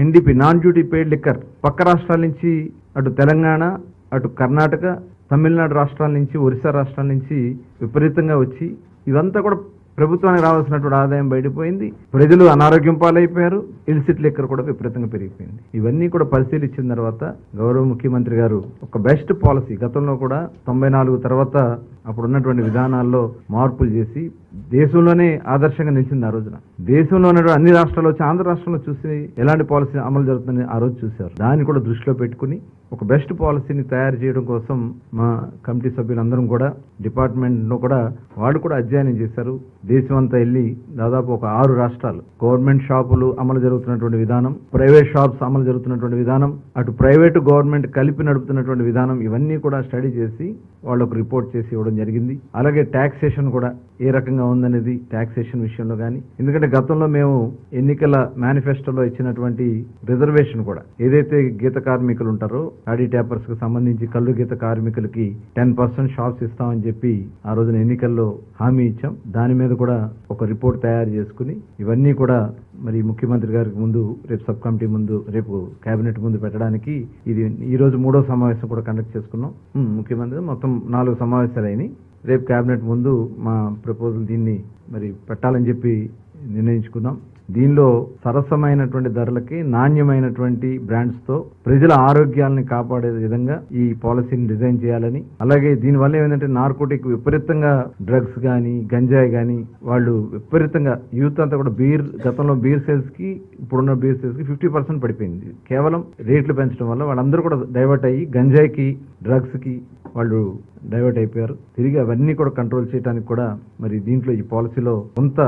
NDP non duty paid liquor పక్క రాష్ట్రాల నుంచి అటు తెలంగాణ, అటు కర్ణాటక, తమిళనాడు రాష్ట్రాల నుంచి, ఒరిస్సా రాష్ట్రాల నుంచి విపరీతంగా వచ్చి ఇవంతా కూడా ప్రభుత్వానికి రావాల్సినటువంటి ఆదాయం బయటపోయింది. ప్రజలు అనారోగ్యం పాలైపోయారు. ఇల్సిట్ లిక్కర్ కూడా విపరీతంగా పెరిగిపోయింది. ఇవన్నీ కూడా పరిశీలించిన తర్వాత గౌరవ ముఖ్యమంత్రి గారు ఒక బెస్ట్ పాలసీ, గతంలో కూడా 94 తర్వాత అప్పుడున్నటువంటి విధానాల్లో మార్పులు చేసి దేశంలోనే ఆదర్శంగా నిలిచింది. ఆ రోజున దేశంలో ఉన్నటువంటి అన్ని రాష్ట్రాలు వచ్చి ఆంధ్ర రాష్ట్రంలో చూసి ఎలాంటి పాలసీ అమలు జరుగుతుందని ఆ రోజు చూశారు. దాన్ని కూడా దృష్టిలో పెట్టుకుని ఒక బెస్ట్ పాలసీని తయారు చేయడం కోసం మా కమిటీ సభ్యులందరం కూడా డిపార్ట్మెంట్లో కూడా వాళ్ళు కూడా అధ్యయనం చేశారు. దేశం అంతా వెళ్ళి దాదాపు ఒక 6 రాష్ట్రాలు గవర్నమెంట్ షాపులు అమలు జరుగుతున్నటువంటి విధానం, ప్రైవేట్ షాప్స్ అమలు జరుగుతున్నటువంటి విధానం, అటు ప్రైవేటు గవర్నమెంట్ కలిపి నడుపుతున్నటువంటి విధానం, ఇవన్నీ కూడా స్టడీ చేసి వాళ్ళకు రిపోర్ట్ చేసి ఇవ్వడం జరిగింది. అలాగే ట్యాక్సేషన్ కూడా ఏ రకంగా ఉందనేది ట్యాక్సేషన్ విషయంలో కానీ, ఎందుకంటే గతంలో మేము ఎన్నికల మేనిఫెస్టోలో ఇచ్చినటువంటి రిజర్వేషన్ కూడా ఏదైతే గీత కార్మికులు ఉంటారో ఆడీ ట్యాపర్స్ కు సంబంధించి కళ్ళు గీత కార్మికులకి 10% షాప్స్ ఇస్తామని చెప్పి ఆ రోజున ఎన్నికల్లో హామీ ఇచ్చాం. దాని మీద కూడా ఒక రిపోర్ట్ తయారు చేసుకుని ఇవన్నీ కూడా మరి ముఖ్యమంత్రి గారికి ముందు రేపు సబ్ కమిటీ ముందు, రేపు కేబినెట్ ముందు పెట్టడానికి ఇది ఈ రోజు 3వ సమావేశం కూడా కండక్ట్ చేసుకున్నాం. ముఖ్యమంత్రి మొత్తం 4 సమావేశాలు అయినాయి. రేపు కేబినెట్ ముందు మా ప్రపోజల్ దీన్ని మరి పెట్టాలని చెప్పి నిర్ణయించుకున్నాం. దీనిలో సరసమైనటువంటి ధరలకి నాణ్యమైనటువంటి బ్రాండ్స్ తో ప్రజల ఆరోగ్యాలను కాపాడే విధంగా ఈ పాలసీని డిజైన్ చేయాలని, అలాగే దీనివల్ల ఏంటంటే నార్కోటిక్ విపరీతంగా డ్రగ్స్ కానీ గంజాయి కానీ వాళ్ళు విపరీతంగా యూత్ అంతా కూడా గతంలో బీర్ సేల్స్ కి ఇప్పుడున్న బీర్ సేల్స్ కి 50% పడిపోయింది. కేవలం రేట్లు పెంచడం వల్ల వాళ్ళందరూ కూడా డైవర్ట్ అయ్యి గంజాయికి, డ్రగ్స్ కి వాళ్ళు డైవర్ట్ అయిపోయారు. తిరిగి అవన్నీ కూడా కంట్రోల్ చేయడానికి కూడా మరి దీంట్లో ఈ పాలసీలో కొంత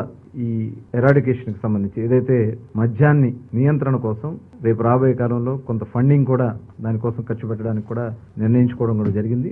ఈ ఎరాడికేషన్ కి సంబంధించి ఏదైతే మద్యాన్ని నియంత్రణ కోసం రేపు రాబోయే కాలంలో కొంత ఫండింగ్ కూడా దానికోసం ఖర్చు పెట్టడానికి కూడా నిర్ణయించుకోవడం కూడా జరిగింది.